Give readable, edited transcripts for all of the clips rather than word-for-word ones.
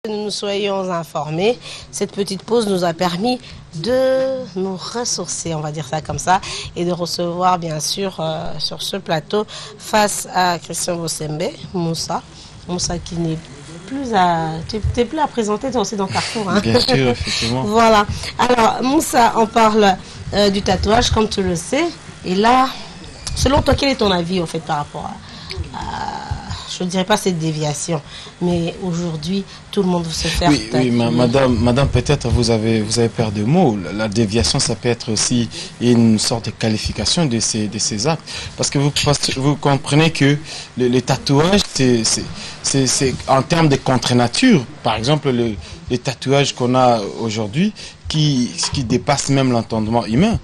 Nous nous soyons informés, cette petite pause nous a permis de nous ressourcer, on va dire ça comme ça, et de recevoir bien sûr sur ce plateau face à Christian Bosembe, Moussa qui n'est plus à... Tu n'es plus à présenter toi aussi dans Carrefour. Hein? Bien sûr, effectivement. Voilà. Alors Moussa, on parle du tatouage comme tu le sais, et là, selon toi, quel est ton avis au fait par rapport à je ne dirais pas cette déviation, mais aujourd'hui, tout le monde veut se faire... Oui, madame, peut-être vous avez peur de mots. La déviation, ça peut être aussi une sorte de qualification de ces actes. Parce que vous comprenez que le tatouage, c'est en termes de contre-nature. Par exemple, les tatouages qu'on a aujourd'hui, qui dépassent même l'entendement humain.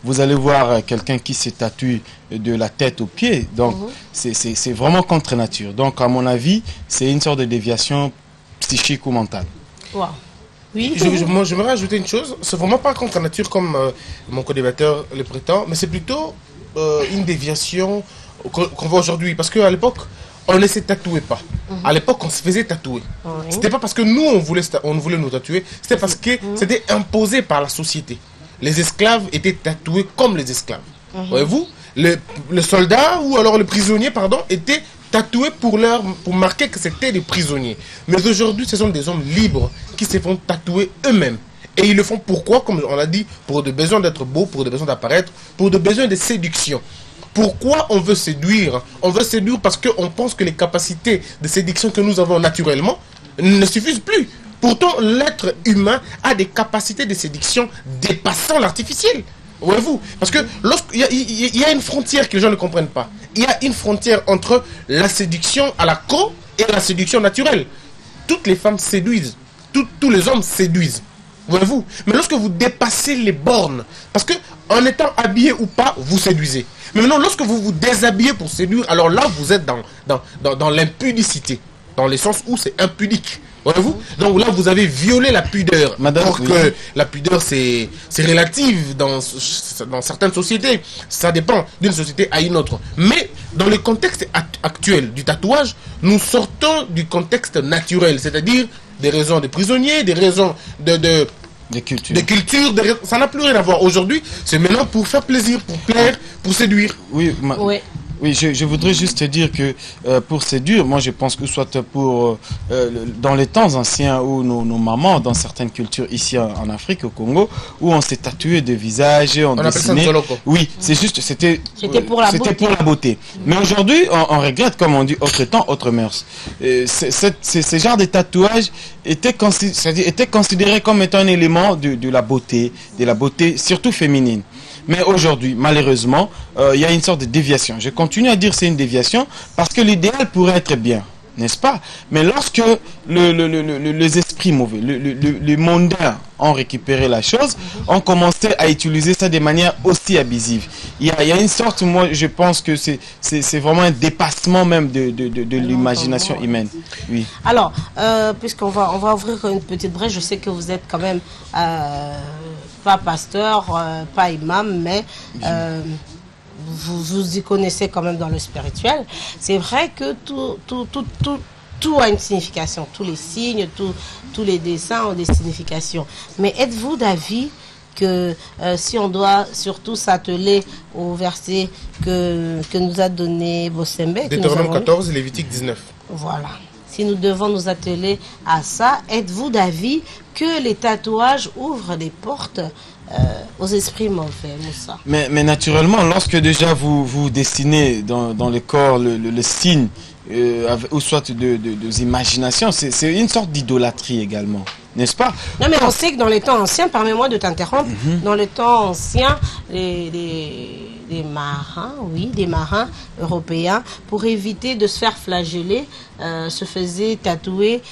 Vous allez voir quelqu'un qui se tatoue de la tête aux pieds. Donc, c'est vraiment contre nature. Donc, à mon avis, c'est une sorte de déviation psychique ou mentale. Wow. Oui. Moi, j'aimerais ajouter une chose. C'est vraiment pas contre nature comme mon co-débatteur le prétend, mais c'est plutôt une déviation qu'on voit aujourd'hui. Parce qu'à l'époque, on ne se tatouait pas. À l'époque, on se faisait tatouer. C'était pas parce que nous, on voulait nous tatouer. C'était parce que c'était imposé par la société. Les esclaves étaient tatoués comme les esclaves. Voyez-vous, le soldat ou alors le prisonnier, pardon, était tatoué pour marquer que c'était des prisonniers. Mais aujourd'hui, ce sont des hommes libres qui se font tatouer eux-mêmes. Et ils le font pourquoi? Comme on l'a dit, pour des besoins d'être beau, pour des besoins d'apparaître, pour des besoins de séduction. Pourquoi on veut séduire? On veut séduire parce qu'on pense que les capacités de séduction que nous avons naturellement ne suffisent plus. Pourtant, l'être humain a des capacités de séduction dépassant l'artificiel. Voyez-vous? Parce que lorsqu'il y a une frontière que les gens ne comprennent pas. Il y a une frontière entre la séduction à la co et la séduction naturelle. Toutes les femmes séduisent. Tous les hommes séduisent. Voyez-vous? Mais lorsque vous dépassez les bornes, parce que en étant habillé ou pas, vous séduisez. Mais maintenant, lorsque vous vous déshabillez pour séduire, alors là, vous êtes dans l'impudicité. Dans le sens où c'est impudique. Voyez-vous? Donc là, vous avez violé la pudeur. Madame, alors que la pudeur, c'est relative dans certaines sociétés. Ça dépend d'une société à une autre. Mais dans le contexte actuel du tatouage, nous sortons du contexte naturel. C'est-à-dire des raisons de prisonniers, des raisons de culture. Ça n'a plus rien à voir. Aujourd'hui, c'est maintenant pour faire plaisir, pour plaire, pour séduire. Oui, oui, je voudrais juste te dire que pour séduire, moi je pense que soit pour dans les temps anciens où nos mamans, dans certaines cultures ici en Afrique, au Congo, où on s'est tatoué de visage, on dessinait. Oui, c'est juste, c'était pour la beauté. Mais aujourd'hui, on regrette, comme on dit, autre temps, autre mœurs. Ce genre de tatouage était considéré comme étant un élément de la beauté surtout féminine. Mais aujourd'hui, malheureusement, il y a une sorte de déviation. Je continue à dire que c'est une déviation parce que l'idéal pourrait être bien, n'est-ce pas? Mais lorsque les esprits mauvais, les mondains ont récupéré la chose, ont commencé à utiliser ça de manière aussi abusive. Il y a une sorte, moi je pense que c'est vraiment un dépassement même de l'imagination humaine. Oui. Alors, puisqu'on va ouvrir une petite brèche, je sais que vous êtes quand même... pas pasteur, pas imam, mais vous y connaissez quand même dans le spirituel. C'est vrai que tout a une signification. Tous les signes, tous les dessins ont des significations. Mais êtes-vous d'avis que si on doit surtout s'atteler au verset que nous a donné Bosembe, Deutéronome 14 et Lévitique 19. Voilà. Si nous devons nous atteler à ça, êtes-vous d'avis que les tatouages ouvrent des portes aux esprits mauvais, Moussa? Mais naturellement, lorsque déjà vous dessinez dans le corps le signe, ou soit de imagination, c'est une sorte d'idolâtrie également, n'est-ce pas? Non, mais on sait que dans les temps anciens, permets-moi de t'interrompre, dans les temps anciens, des marins européens, pour éviter de se faire flageller, se faisaient tatouer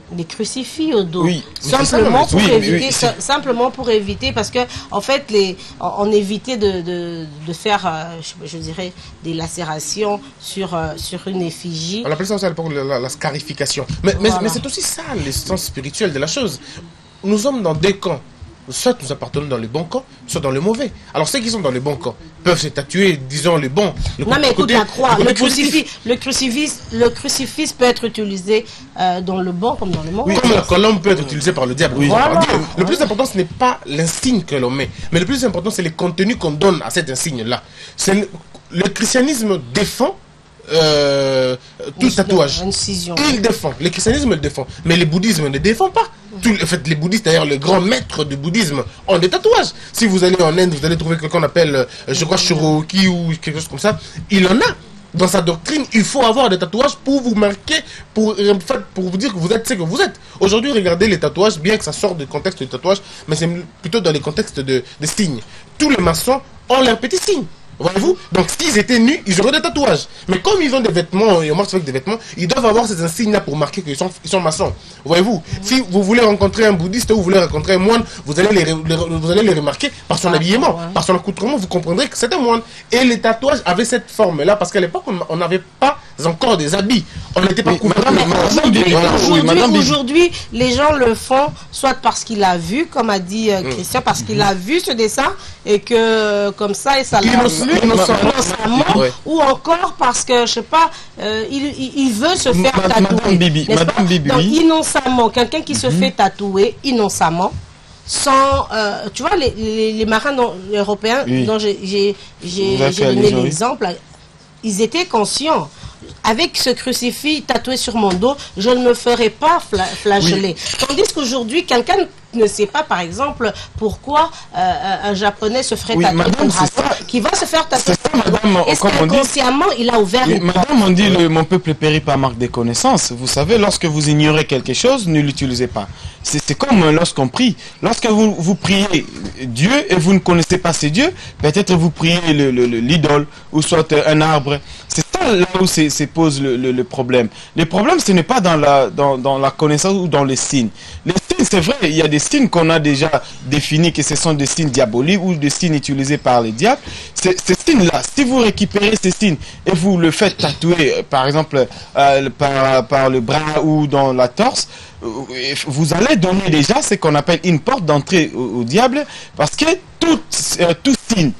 des crucifix au dos. Oui. Simplement pour éviter, parce que en fait, on évitait de faire, je dirais, des lacérations sur une effigie. On appelle ça aussi à l'époque la scarification. Mais c'est aussi ça l'essence spirituelle de la chose. Nous sommes dans deux camps. soit nous appartenons dans le bon camp, soit dans le mauvais. Alors ceux qui sont dans le bon camp peuvent se tatouer, disons, le bon. Non mais écoute, la croix, le crucifix peut être utilisé dans le bon comme dans le mauvais. Oui, comme la colombe peut être utilisée par le diable. Oui. Voilà. Le plus important, ce n'est pas l'insigne que l'on met, mais le plus important, c'est les contenus qu'on donne à cet insigne-là. Le christianisme défend tout tatouage. Il défend. Le christianisme le défend. Mais le bouddhisme ne défend pas. En fait, les bouddhistes, d'ailleurs, les grands maîtres du bouddhisme ont des tatouages. Si vous allez en Inde, vous allez trouver quelqu'un qu'on appelle, je crois, Shiroki ou quelque chose comme ça. Il en a. Dans sa doctrine, il faut avoir des tatouages pour vous marquer, pour vous dire que vous êtes ce que vous êtes. Aujourd'hui, regardez les tatouages, bien que ça sorte du contexte du tatouage, mais c'est plutôt dans les contextes de signes. Tous les maçons ont leurs petits signes. Voyez-vous? Donc, s'ils étaient nus, ils auraient des tatouages. Mais comme ils ont des vêtements, et on marche avec des vêtements, ils doivent avoir ces insignes-là pour marquer qu'ils sont maçons. Voyez-vous? Si vous voulez rencontrer un bouddhiste ou vous voulez rencontrer un moine, vous allez les remarquer par son habillement, par son accoutrement, vous comprendrez que c'est un moine. Et les tatouages avaient cette forme-là, parce qu'à l'époque, on n'avait pas encore des habits. On n'était pas couverts. Aujourd'hui, les gens le font soit parce qu'il a vu, comme a dit Christian, parce qu'il a vu ce dessin et que comme ça, et ça l'a innocemment, ou encore parce que, je sais pas, il veut se faire tatouer. Madame Bibi. Donc, innocemment, quelqu'un qui se fait tatouer innocemment, sans, tu vois, les marins européens dont j'ai donné l'exemple, ils étaient conscients. Avec ce crucifix tatoué sur mon dos, je ne me ferai pas flageller. Tandis qu'aujourd'hui, quelqu'un ne sait pas, par exemple, pourquoi un Japonais se ferait tatouer un drapeau, qui va se faire tatouer. Est-ce qu'inconsciemment, il a ouvert une porte? Madame, on dit mon peuple périt par manque de connaissances. Vous savez, lorsque vous ignorez quelque chose, ne l'utilisez pas. C'est comme lorsqu'on prie. Lorsque vous priez Dieu et vous ne connaissez pas ce Dieu, peut-être vous priez l'idole ou soit un arbre. C'est ça là où se pose le problème. Le problème, ce n'est pas dans la connaissance ou dans les signes. Les signes, c'est vrai, il y a des signes qu'on a déjà définis que ce sont des signes diaboliques ou des signes utilisés par les diables. Ces signes-là, si vous récupérez ces signes et vous le faites tatouer, par exemple, par le bras ou dans la torse, vous allez donner déjà ce qu'on appelle une porte d'entrée au diable, parce que tout signe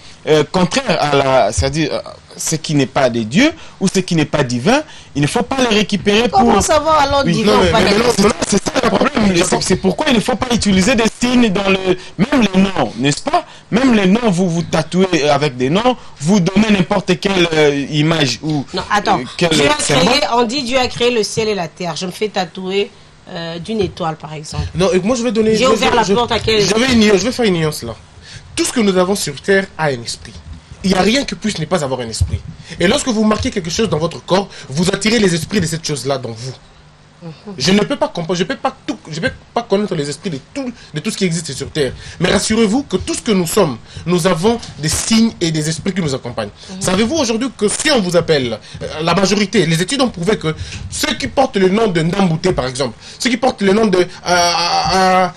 contraire à c'est-à-dire ce qui n'est pas de Dieu ou ce qui n'est pas divin, il ne faut pas le récupérer pour... Comment savoir alors divin ou pas divin? C'est ça le problème. C'est pourquoi il ne faut pas utiliser des signes dans même les noms, n'est-ce pas? Même les noms, vous tatouez avec des noms, vous donnez n'importe quelle image ou... Non, attends. On dit Dieu a créé le ciel et la terre. Je me fais tatouer d'une étoile, par exemple. Non, et moi je vais donner... J'ai ouvert la porte à quel... Je vais faire une nuance là. Tout ce que nous avons sur terre a un esprit. Il n'y a rien que puisse ne pas avoir un esprit. Et lorsque vous marquez quelque chose dans votre corps, vous attirez les esprits de cette chose-là dans vous. Je ne peux pas comprendre, je ne peux pas connaître les esprits de tout ce qui existe sur terre. Mais rassurez-vous que tout ce que nous sommes, nous avons des signes et des esprits qui nous accompagnent. Savez-vous aujourd'hui que si on vous appelle, la majorité, les études ont prouvé que ceux qui portent le nom de Ndambouté par exemple, ceux qui portent le nom de Abel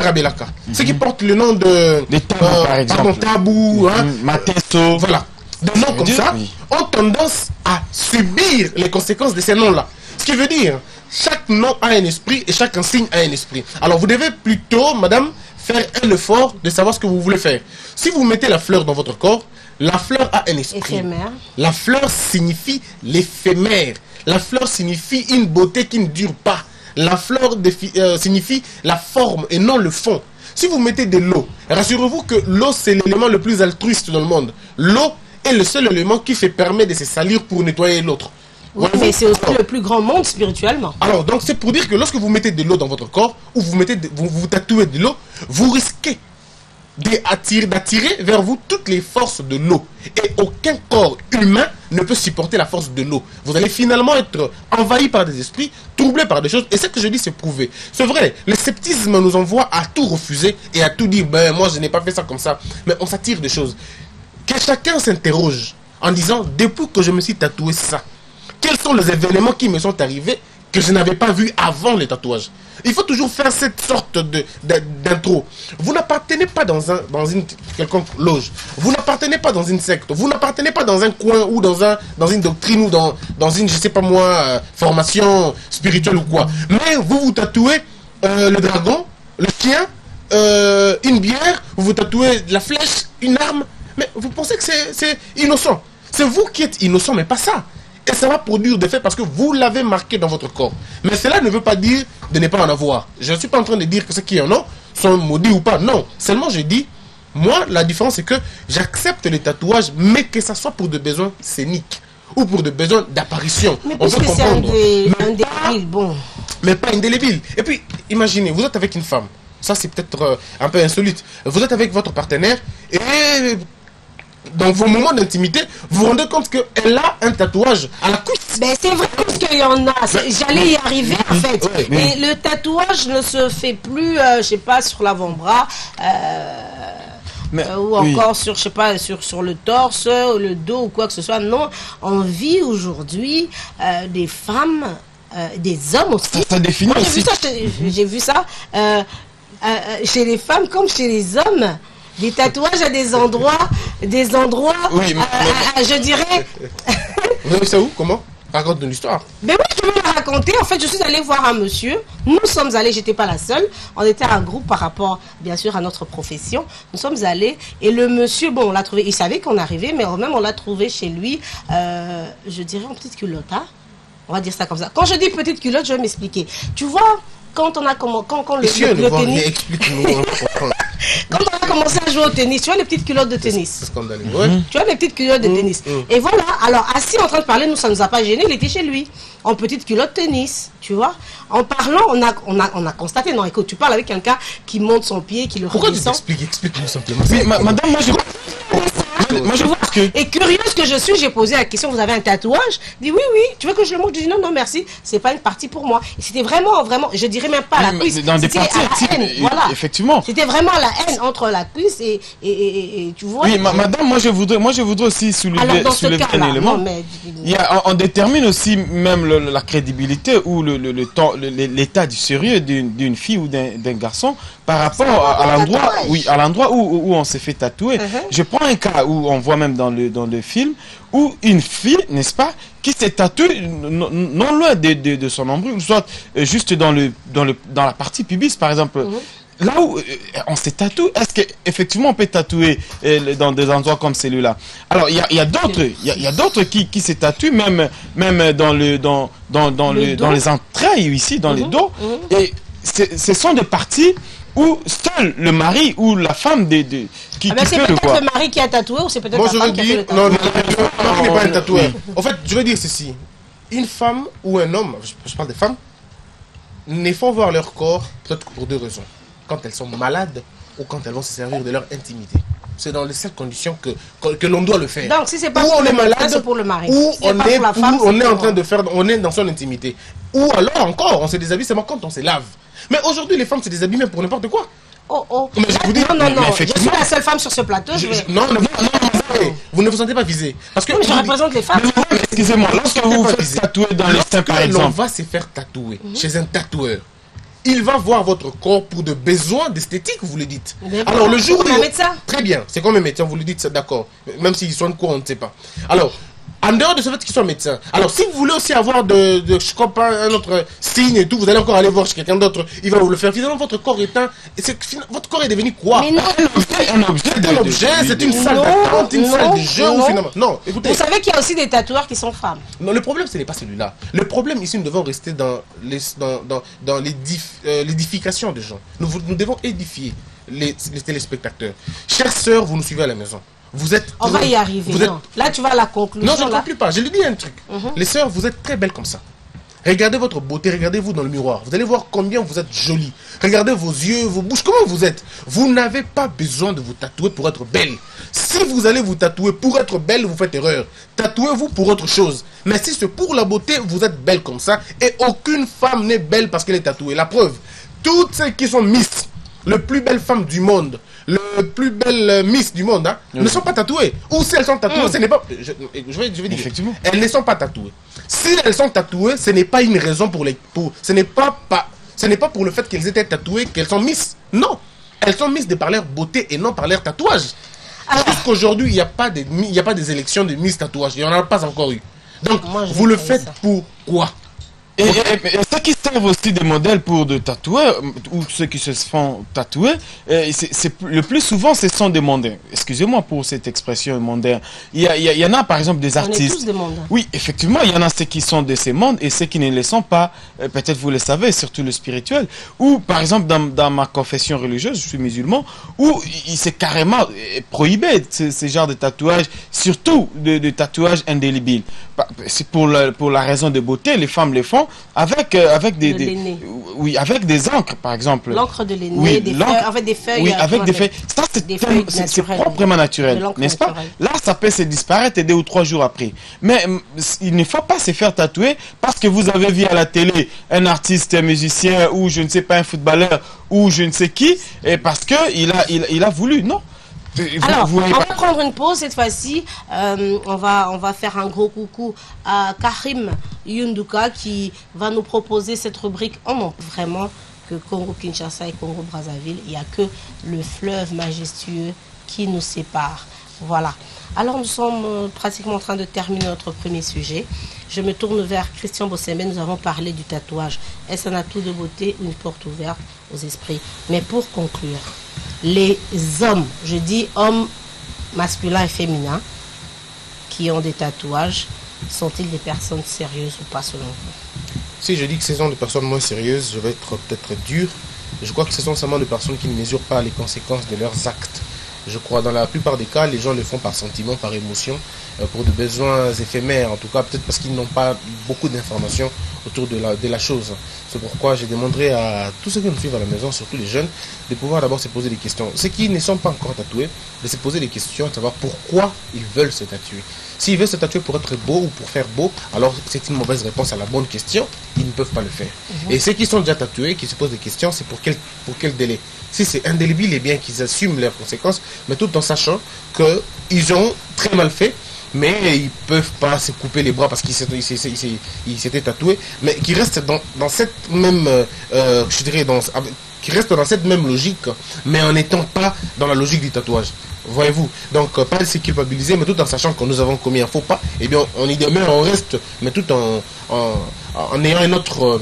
Rabelaka, ceux qui portent le nom de par exemple, Tabou, Matesso, voilà, des noms comme ça, ont tendance à subir les conséquences de ces noms-là. Ce qui veut dire, chaque nom a un esprit et chaque insigne a un esprit. Alors vous devez plutôt, madame, faire un effort de savoir ce que vous voulez faire. Si vous mettez la fleur dans votre corps, la fleur a un esprit. Éphémère. La fleur signifie l'éphémère. La fleur signifie une beauté qui ne dure pas. La fleur signifie la forme et non le fond. Si vous mettez de l'eau, rassurez-vous que l'eau c'est l'élément le plus altruiste dans le monde. L'eau est le seul élément qui permet de se salir pour nettoyer l'autre. Oui, mais c'est aussi le plus grand monde spirituellement. Alors, donc c'est pour dire que lorsque vous mettez de l'eau dans votre corps, ou vous tatouez de l'eau, vous risquez d'attirer vers vous toutes les forces de l'eau. Et aucun corps humain ne peut supporter la force de l'eau. Vous allez finalement être envahi par des esprits, troublé par des choses. Et ce que je dis, c'est prouvé. C'est vrai, le sceptisme nous envoie à tout refuser et à tout dire, ben moi je n'ai pas fait ça comme ça. Mais on s'attire des choses. Que chacun s'interroge en disant, depuis que je me suis tatoué ça, quels sont les événements qui me sont arrivés que je n'avais pas vu avant les tatouages? Il faut toujours faire cette sorte d'intro. Vous n'appartenez pas dans une quelconque loge. Vous n'appartenez pas dans une secte. Vous n'appartenez pas dans un coin ou dans une doctrine ou dans une, je sais pas moi, formation spirituelle ou quoi. Mais vous tatouez le dragon, le chien, une bière, vous vous tatouez la flèche, une arme. Mais vous pensez que c'est innocent. C'est vous qui êtes innocent, mais pas ça. Et ça va produire des faits parce que vous l'avez marqué dans votre corps. Mais cela ne veut pas dire de ne pas en avoir. Je ne suis pas en train de dire que ceux qui en ont sont maudits ou pas. Non. Seulement je dis, moi, la différence c'est que j'accepte les tatouages, mais que ça soit pour des besoins scéniques ou pour des besoins d'apparition. Mais on peut puisque c'est comprendre. indélébile, bon. Mais pas indélébile. Et puis, imaginez, vous êtes avec une femme. Ça, c'est peut-être un peu insolite. Vous êtes avec votre partenaire et dans vos moments d'intimité, vous vous rendez compte qu'elle a un tatouage à la cuisse. Ben, c'est vrai parce qu'il y en a. J'allais y arriver en fait. Ouais. Et le tatouage ne se fait plus, je sais pas, sur l'avant-bras. Ou encore sur, je sais pas, sur le torse, le dos ou quoi que ce soit. Non, on vit aujourd'hui des femmes, des hommes aussi. Ça définit Moi, aussi. J'ai vu ça chez les femmes comme chez les hommes. Des tatouages à des endroits, Oui, je dirais. Vous avez vu ça où? Comment? Raconte une histoire. Ben oui, je vais la raconter. En fait, je suis allée voir un monsieur. Nous sommes allés, j'étais pas la seule. On était un groupe par rapport, bien sûr, à notre profession. Nous sommes allés et le monsieur, bon, on l'a trouvé. Il savait qu'on arrivait, mais même on l'a trouvé chez lui, je dirais en petite culotte. Hein. On va dire ça comme ça. Quand je dis petite culotte, je vais m'expliquer. Tu vois, quand on a le tennis. Explique-nous. Quand on a commencé à jouer au tennis, tu vois les petites culottes de tennis. C'est scandaleux. Ouais. Tu vois les petites culottes de tennis. Et voilà, alors assis en train de parler, nous ça nous a pas gêné, il était chez lui, en petite culotte tennis, tu vois. En parlant, on a constaté, non écoute, tu parles avec quelqu'un qui monte son pied, qui le Pourquoi tu redescend. t'expliques? Explique-nous simplement. Oui, madame, moi je pense que... Et curieuse que je suis, j'ai posé la question, vous avez un tatouage? Il dit oui, oui, tu veux que je le montre? Je dis non, non, merci, c'est pas une partie pour moi. Et c'était vraiment, je dirais même pas la cuisse, dans des c'était parties à la actives, haine, voilà. effectivement. C'était vraiment la haine entre la cuisse et tu vois. Oui, madame, moi je voudrais aussi soulever un élément. Non, mais... On détermine aussi même la crédibilité ou l'état du sérieux d'une fille ou d'un garçon par rapport à l'endroit où on s'est fait tatouer. Je prends un cas où on voit même dans le film où une fille, n'est-ce pas, qui s'est tatouée non loin de son nombril, soit juste dans la partie pubis par exemple. Là où on s'est tatoué, est-ce qu'effectivement on peut tatouer dans des endroits comme celui-là? Alors il y a d'autres qui se tatouent même dans les entrailles ici, dans les dos. Et ce sont des parties où seul le mari ou la femme qui c'est peut le peut-être voir. le mari qui a tatoué ou c'est peut-être Moi la je veux femme qui a fait dire, le tatouage. non, le mari n'est pas un tatoueur. En fait, je veux dire ceci. Une femme ou un homme, je parle des femmes, ne font voir leur corps peut-être pour deux raisons. Quand elles sont malades ou quand elles vont se servir de leur intimité. C'est dans les seules conditions que l'on doit le faire. Donc si c'est pas ou pour on le est mari, malade, c'est pour le mari. ou Si c'est on pas est, pour la femme, ou on c'est est en pour- train de faire, on est dans son intimité. Ou alors encore, on se déshabille seulement quand on se lave. Mais aujourd'hui, les femmes se déshabillent même pour n'importe quoi. Oh. Mais je vous dis, non, mais je suis effectivement. la seule femme sur ce plateau. Non, vous ne vous sentez pas visé. Parce que Oui, je représente les femmes. Excusez-moi, lorsque vous vous faites tatouer dans les seins par Lorsque l'on exemple, va se faire tatouer chez un tatoueur, il va voir votre corps pour de besoins d'esthétique, vous le dites. Mais Alors le jour où... comme un médecin. Très bien, c'est comme un médecin, vous le dites, c'est d'accord. Même s'ils soignent quoi, on ne sait pas. Alors, en dehors de ce fait qu'ils soient médecins, alors si vous voulez aussi avoir je crois pas, un autre signe et tout, vous allez encore aller voir chez quelqu'un d'autre, il va vous le faire. Finalement, votre corps est votre corps est devenu quoi? Mais non. un objet, C'est un objet, c'est une salle Non, d'attente, une salle de jeu, non. ou finalement... Non, écoutez... Vous savez qu'il y a aussi des tatoueurs qui sont femmes. Non, le problème, ce n'est pas celui-là. Le problème, ici, nous devons rester dans l'édification des gens. Nous devons édifier les téléspectateurs. Chères sœurs, vous nous suivez à la maison. Vous êtes... On va y arriver. Non. Là, tu vas à la conclusion. Non, je ne là. conclue pas. Je lui dis un truc. Les sœurs, vous êtes très belles comme ça. Regardez votre beauté, regardez-vous dans le miroir. Vous allez voir combien vous êtes jolie. Regardez vos yeux, vos bouches, comment vous êtes. Vous n'avez pas besoin de vous tatouer pour être belle. Si vous allez vous tatouer pour être belle, vous faites erreur. Tatouez-vous pour autre chose. Mais si c'est pour la beauté, vous êtes belle comme ça. Et aucune femme n'est belle parce qu'elle est tatouée. La preuve, toutes celles qui sont Miss, le plus belle femme du monde, le plus belle Miss du monde, ne sont pas tatouées. Ou si elles sont tatouées, ce n'est pas... Je vais dire. Effectivement. Elles ne sont pas tatouées. Si elles sont tatouées, ce n'est pas une raison ce n'est pas pour le fait qu'elles étaient tatouées qu'elles sont Miss. Non. Elles sont Miss de par leur beauté et non par leur tatouage. Puisqu'aujourd'hui, il n'y a pas des élections de Miss tatouage. Il n'y en a pas encore eu. Donc, Moi, je vous le fais faites ça. pour quoi? Et ceux qui servent aussi des modèles pour de tatoueurs, ou ceux qui se font tatouer, le plus souvent, ce sont des mondains. Excusez-moi pour cette expression mondain. Il y en a, par exemple, des artistes. On est tous des mondains. Oui, effectivement, il y en a ceux qui sont de ces mondes et ceux qui ne le sont pas. Peut-être vous le savez, surtout le spirituel. Ou, par exemple, dans ma confession religieuse, je suis musulman, où c'est carrément prohibé ce genre de tatouage, surtout de tatouage indélébile. C'est pour la raison de beauté, les femmes le font avec oui, avec des encres, par exemple. L'encre de l'aîné, oui, des feuilles, en fait, des feuilles. Oui, avec des feuilles. Ça, c'est proprement naturel, n'est-ce pas? Là, ça peut se disparaître 2 ou 3 jours après. Mais il ne faut pas se faire tatouer parce que vous avez vu à la télé un artiste, un musicien, ou je ne sais pas, un footballeur, ou je ne sais qui, et parce qu'il a voulu, non? Alors, on va prendre une pause cette fois-ci. On va faire un gros coucou à Karim Yunduka qui va nous proposer cette rubrique. On montre vraiment que Congo-Kinshasa et Congo-Brazzaville, il n'y a que le fleuve majestueux qui nous sépare. Voilà. Alors, nous sommes pratiquement en train de terminer notre premier sujet. Je me tourne vers Christian Bossembe. Nous avons parlé du tatouage. Est-ce un atout de beauté ou une porte ouverte aux esprits? Mais pour conclure, les hommes, je dis hommes masculins et féminins, qui ont des tatouages, sont-ils des personnes sérieuses ou pas selon vous? Si je dis que ce sont des personnes moins sérieuses, je vais être peut-être dur. Je crois que ce sont seulement des personnes qui ne mesurent pas les conséquences de leurs actes. Je crois dans la plupart des cas, les gens le font par sentiment, par émotion, pour des besoins éphémères, en tout cas peut-être parce qu'ils n'ont pas beaucoup d'informations autour de la chose. C'est pourquoi je demanderai à tous ceux qui nous suivent à la maison, surtout les jeunes, de pouvoir d'abord se poser des questions. Ceux qui ne sont pas encore tatoués, de se poser des questions, de savoir pourquoi ils veulent se tatouer. S'ils veulent se tatouer pour être beau ou pour faire beau, alors c'est une mauvaise réponse à la bonne question, ils ne peuvent pas le faire. Et ceux qui sont déjà tatoués, qui se posent des questions, c'est pour quel délai. Si c'est indélébile, eh bien qu'ils assument leurs conséquences, mais tout en sachant qu'ils ont très mal fait, mais ils ne peuvent pas se couper les bras parce qu'ils s'étaient tatoués, mais qui restent dans cette même, je dirais, qui restent dans cette même logique, mais en n'étant pas dans la logique du tatouage. Voyez-vous, donc pas se culpabiliser, mais tout en sachant que nous avons commis un faux pas, eh bien on y demeure, on reste, mais tout en ayant un autre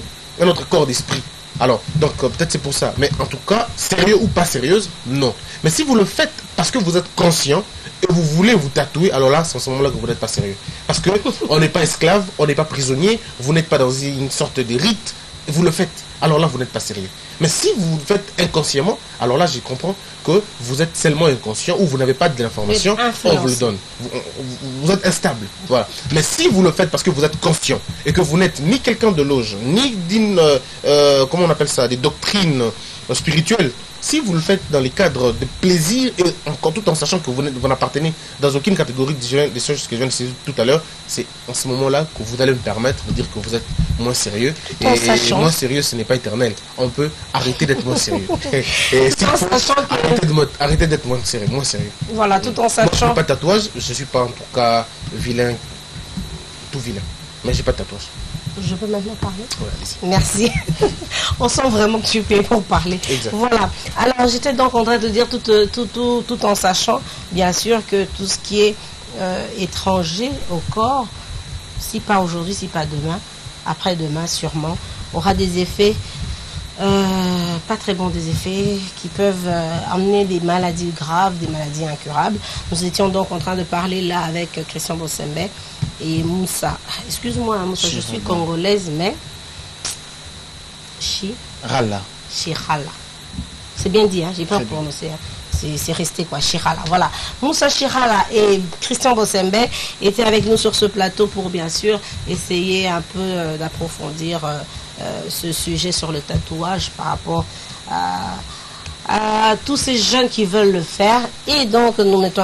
corps d'esprit. Alors, donc peut-être c'est pour ça, mais en tout cas, sérieux ou pas sérieuse, non. Mais si vous le faites parce que vous êtes conscient et vous voulez vous tatouer, alors là, c'est en ce moment-là que vous n'êtes pas sérieux. Parce que on n'est pas esclave, on n'est pas prisonnier, vous n'êtes pas dans une sorte de rite, vous le faites, alors là, vous n'êtes pas sérieux. Mais si vous le faites inconsciemment, alors là, je comprends que vous êtes seulement inconscient ou vous n'avez pas de l'information, on vous le donne. Vous êtes instable. Voilà. Mais si vous le faites parce que vous êtes conscient et que vous n'êtes ni quelqu'un de loge, ni d'une, comment on appelle ça, des doctrines spirituelles, si vous le faites dans les cadres de plaisir et encore tout en sachant que vous n'appartenez dans aucune catégorie des choses que je viens de citer tout à l'heure, c'est en ce moment-là que vous allez me permettre de dire que vous êtes moins sérieux. Et moins sérieux, ce n'est pas éternel. On peut arrêter d'être moins sérieux. Et si arrêtez d'être moins sérieux. Voilà, tout en sachant. Moi, je ne fais pas de tatouage, je ne suis pas en tout cas vilain, tout vilain. Mais j'ai pas de tatouage. Je peux maintenant parler? Ouais, merci. On sent vraiment que tu es payé pour parler. Exact. Voilà. Alors, j'étais donc en train de dire tout en sachant, bien sûr, que tout ce qui est étranger au corps, si pas aujourd'hui, si pas demain, après-demain sûrement, aura des effets, pas très bons, des effets qui peuvent amener des maladies graves, des maladies incurables. Nous étions donc en train de parler là avec Christian Bossembe et Moussa. Excuse-moi Moussa, je suis congolaise, mais Rala. Chirala. C'est bien dit, hein? J'ai pas prononcé. Hein? C'est resté quoi, Chirala. Voilà. Moussa Chirala et Christian Bossembe étaient avec nous sur ce plateau pour bien sûr essayer un peu d'approfondir ce sujet sur le tatouage par rapport à tous ces jeunes qui veulent le faire. Et donc nous mettons